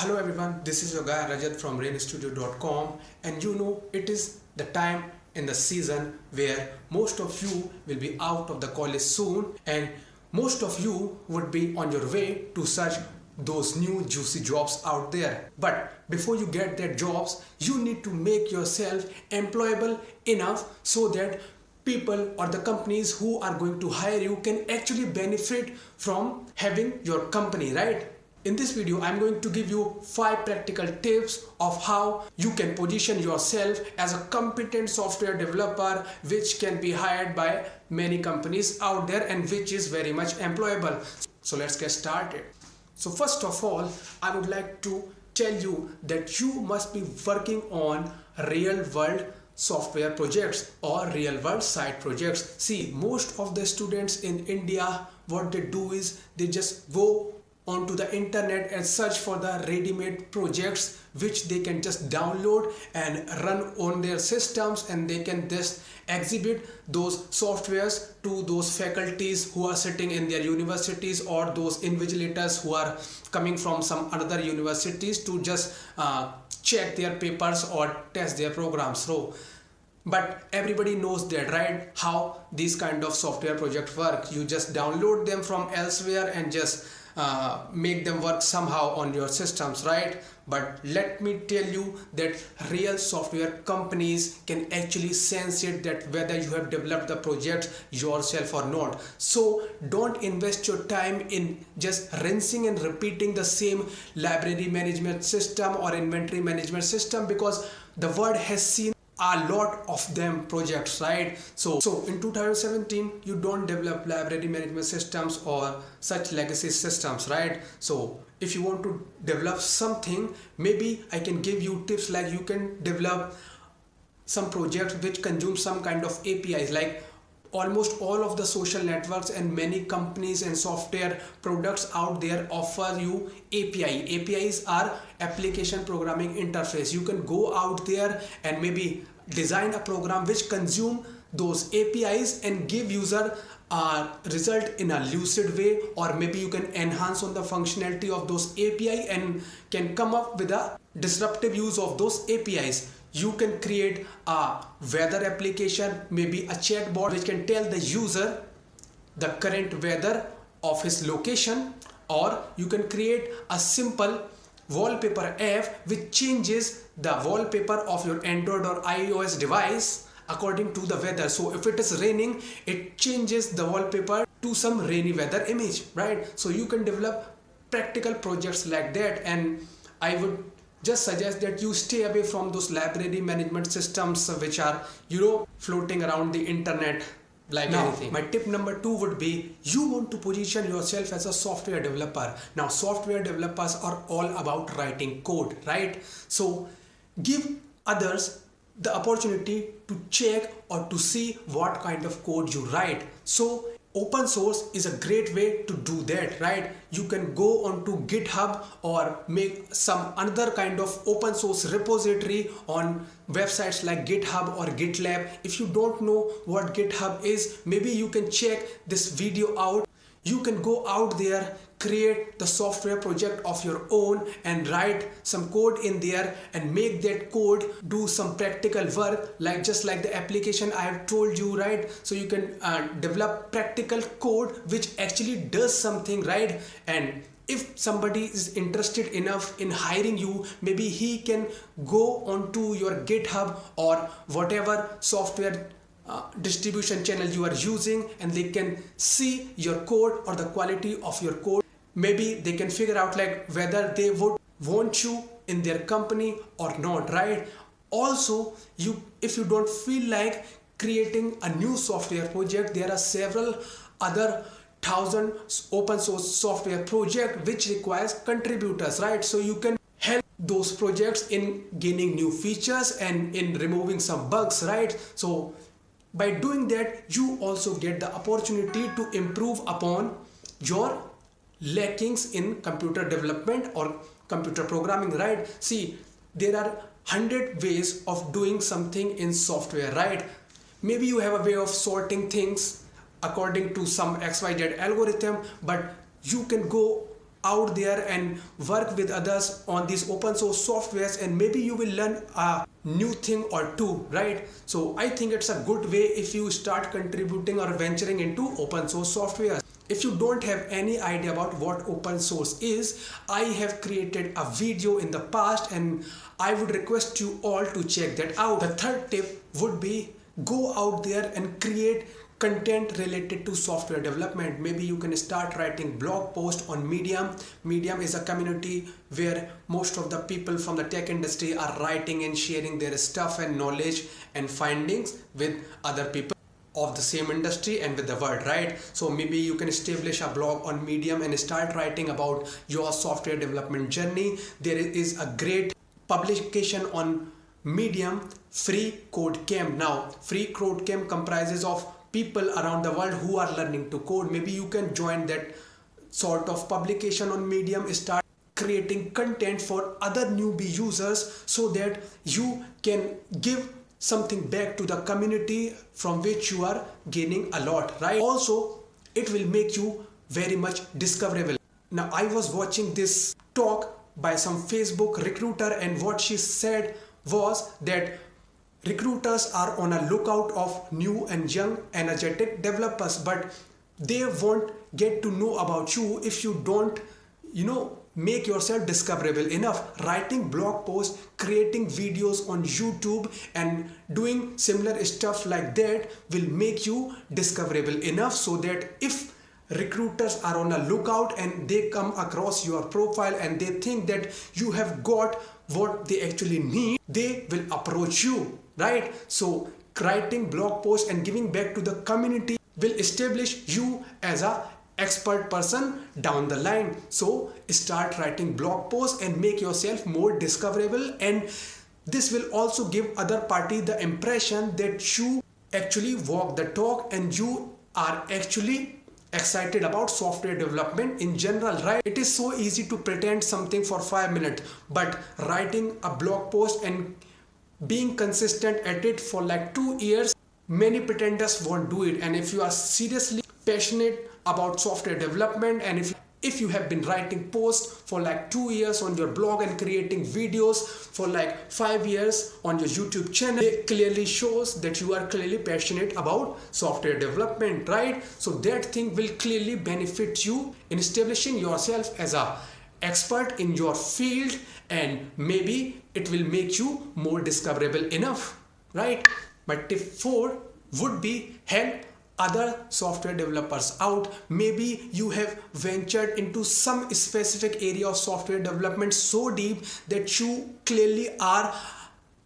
Hello everyone, this is your guy Rajat from rainstudio.com, and it is the time in the season where most of you will be out of the college soon and most of you would be on your way to search those new juicy jobs out there. But before you get that jobs, you need to make yourself employable enough so that people or the companies who are going to hire you can actually benefit from having your company, right? In this video, I'm going to give you 5 practical tips of how you can position yourself as a competent software developer which can be hired by many companies out there and which is very much employable. So let's get started. So first of all, I would like to tell you that you must be working on real world software projects or real world side projects. See, most of the students in India, what they do is they just go onto the internet and search for the ready-made projects which they can just download and run on their systems, and they can just exhibit those softwares to those faculties who are sitting in their universities or those invigilators who are coming from some other universities to just check their papers or test their programs. But everybody knows that, right? How these kind of software projects work. You just download them from elsewhere and just make them work somehow on your systems, right? But let me tell you that real software companies can actually sense it, that whether you have developed the project yourself or not. So don't invest your time in just rinsing and repeating the same library management system or inventory management system, because the world has seen a lot of them projects, right? So in 2017 you don't develop library management systems or such legacy systems, right? So if you want to develop something, maybe I can give you tips like you can develop some projects which consume some kind of APIs. Like almost all of the social networks and many companies and software products out there offer you API. APIs are application programming interface. You can go out there and maybe design a program which consume those APIs and give user a result in a lucid way, or maybe you can enhance on the functionality of those API and can come up with a disruptive use of those APIs. You can create a weather application, maybe a chatbot which can tell the user the current weather of his location, or you can create a simple wallpaper app which changes the wallpaper of your Android or iOS device according to the weather. So if it is raining, it changes the wallpaper to some rainy weather image, right? So you can develop practical projects like that, and I would just suggest that you stay away from those library management systems which are floating around the internet like anything. My tip number 2 would be, you want to position yourself as a software developer. Now software developers are all about writing code, right? So give others the opportunity to check or to see what kind of code you write. So open source is a great way to do that, right? You can go onto GitHub or make some other kind of open source repository on websites like GitHub or GitLab. If you don't know what GitHub is, maybe you can check this video out. You can go out there, create the software project of your own and write some code in there and make that code do some practical work, like just like the application I have told you, right? So you can develop practical code which actually does something, right? And if somebody is interested enough in hiring you, maybe he can go onto your GitHub or whatever software distribution channel you are using, and they can see your code or the quality of your code. Maybe they can figure out like whether they would want you in their company or not, right? Also, if you don't feel like creating a new software project, there are several other 1,000 open source software project which requires contributors, right? So you can help those projects in gaining new features and in removing some bugs, right? So by doing that, you also get the opportunity to improve upon your lackings in computer development or computer programming, right? See, there are 100 ways of doing something in software, right? Maybe you have a way of sorting things according to some XYZ algorithm, but you can go out there and work with others on these open source softwares, and maybe you will learn a new thing or two, right? So I think it's a good way if you start contributing or venturing into open source software. If you don't have any idea about what open source is, I have created a video in the past and I would request you all to check that out. The third tip would be go out there and create content related to software development. Maybe you can start writing blog posts on Medium. Medium is a community where most of the people from the tech industry are writing and sharing their stuff and knowledge and findings with other people of the same industry and with the world, right? So maybe you can establish a blog on Medium and start writing about your software development journey. There is a great publication on Medium, Free Code Camp. Now, Free Code Camp comprises of people around the world who are learning to code. Maybe you can join that sort of publication on Medium, start creating content for other newbie users so that you can give something back to the community from which you are gaining a lot, right? Also, it will make you very much discoverable. Now, I was watching this talk by some Facebook recruiter, and what she said was that recruiters are on a lookout of new and young energetic developers, but they won't get to know about you if you don't make yourself discoverable enough. Writing blog posts, creating videos on YouTube and doing similar stuff like that will make you discoverable enough so that if recruiters are on a lookout and they come across your profile and they think that you have got what they actually need, they will approach you, right? So writing blog posts and giving back to the community will establish you as a expert person down the line. So start writing blog posts and make yourself more discoverable, and this will also give other party the impression that you actually walk the talk and you are actually excited about software development in general, right? It is so easy to pretend something for 5 minutes, but writing a blog post and being consistent at it for like 2 years, many pretenders won't do it. And if you are seriously passionate about software development, and if you have been writing posts for like 2 years on your blog and creating videos for like 5 years on your YouTube channel, it clearly shows that you are clearly passionate about software development, right? So that thing will clearly benefit you in establishing yourself as a expert in your field, and maybe it will make you more discoverable enough, right? But tip 4 would be help other software developers out. Maybe you have ventured into some specific area of software development so deep that you clearly are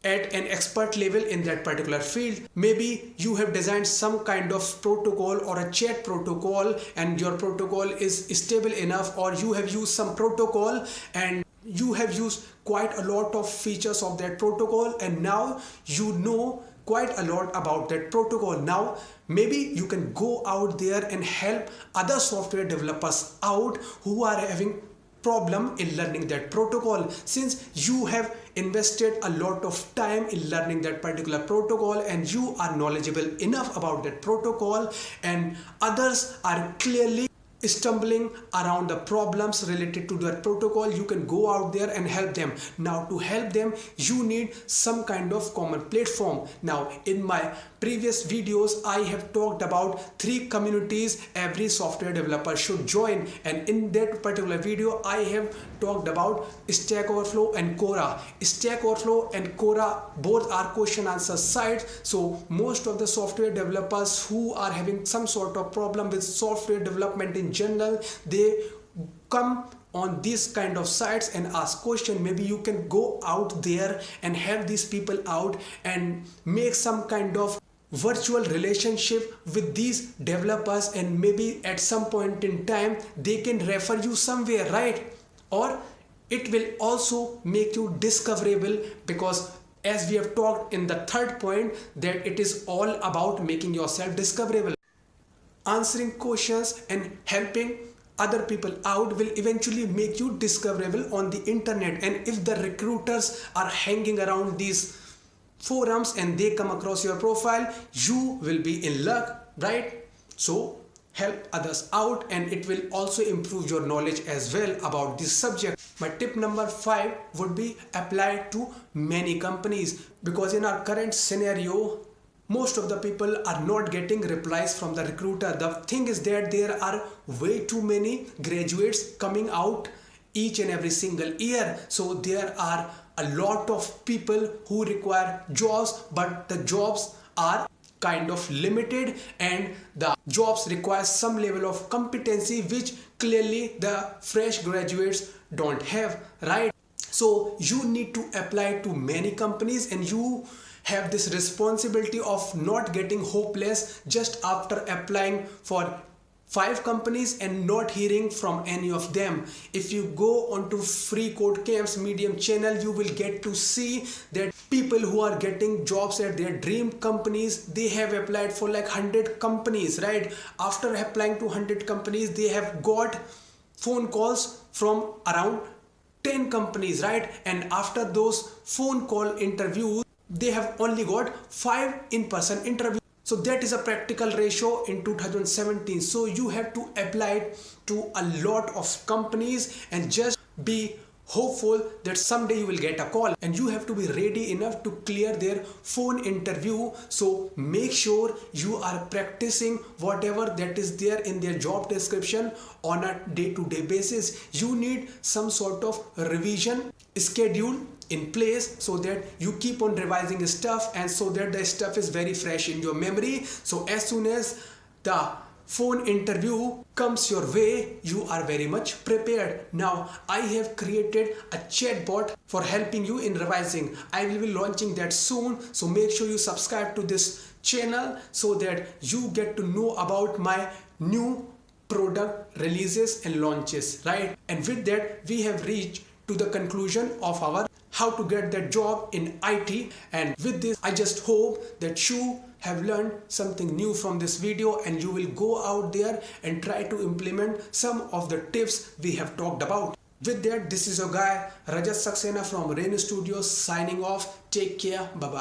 at an expert level in that particular field. Maybe you have designed some kind of protocol or a chat protocol and your protocol is stable enough, or you have used some protocol and you have used quite a lot of features of that protocol, and now you know quite a lot about that protocol. Now maybe you can go out there and help other software developers out who are having problem in learning that protocol. Since you have invested a lot of time in learning that particular protocol and you are knowledgeable enough about that protocol, and others are clearly stumbling around the problems related to that protocol, you can go out there and help them. Now to help them, you need some kind of common platform. Now in my previous videos, I have talked about 3 communities every software developer should join, and in that particular video I have talked about Stack Overflow and Quora. Stack Overflow and Quora both are question answer sites, so most of the software developers who are having some sort of problem with software development in general, they come on these kind of sites and ask question. Maybe you can go out there and help these people out and make some kind of virtual relationship with these developers, and maybe at some point in time they can refer you somewhere, right? Or it will also make you discoverable, because as we have talked in the third point, that it is all about making yourself discoverable. Answering questions and helping other people out will eventually make you discoverable on the internet. And if the recruiters are hanging around these forums and they come across your profile, you will be in luck, right? So help others out, and it will also improve your knowledge as well about this subject. My tip number 5 would be applied to many companies, because in our current scenario most of the people are not getting replies from the recruiter. The thing is that there are way too many graduates coming out each and every single year, so there are a lot of people who require jobs, but the jobs are kind of limited and the jobs require some level of competency which clearly the fresh graduates don't have, right? So you need to apply to many companies, and you have this responsibility of not getting hopeless just after applying for 5 companies and not hearing from any of them. If you go onto Free Code Camps Medium channel, you will get to see that people who are getting jobs at their dream companies, they have applied for like 100 companies, right? After applying to 100 companies, they have got phone calls from around 10 companies, right? And after those phone call interviews, they have only got 5 in-person interviews. So that is a practical ratio in 2017. So you have to apply to a lot of companies and just be hopeful that someday you will get a call, and you have to be ready enough to clear their phone interview. So make sure you are practicing whatever that is there in their job description on a day-to-day basis. You need some sort of revision schedule in place so that you keep on revising stuff, and so that the stuff is very fresh in your memory. So as soon as the phone interview comes your way, you are very much prepared. Now I have created a chatbot for helping you in revising. I will be launching that soon, so make sure you subscribe to this channel so that you get to know about my new product releases and launches, right? And with that, we have reached to the conclusion of our how to get that job in IT. And with this, I just hope that you have learned something new from this video, and you will go out there and try to implement some of the tips we have talked about. With that, this is your guy Rajat Saxena from Rain Studios signing off. Take care. Bye bye.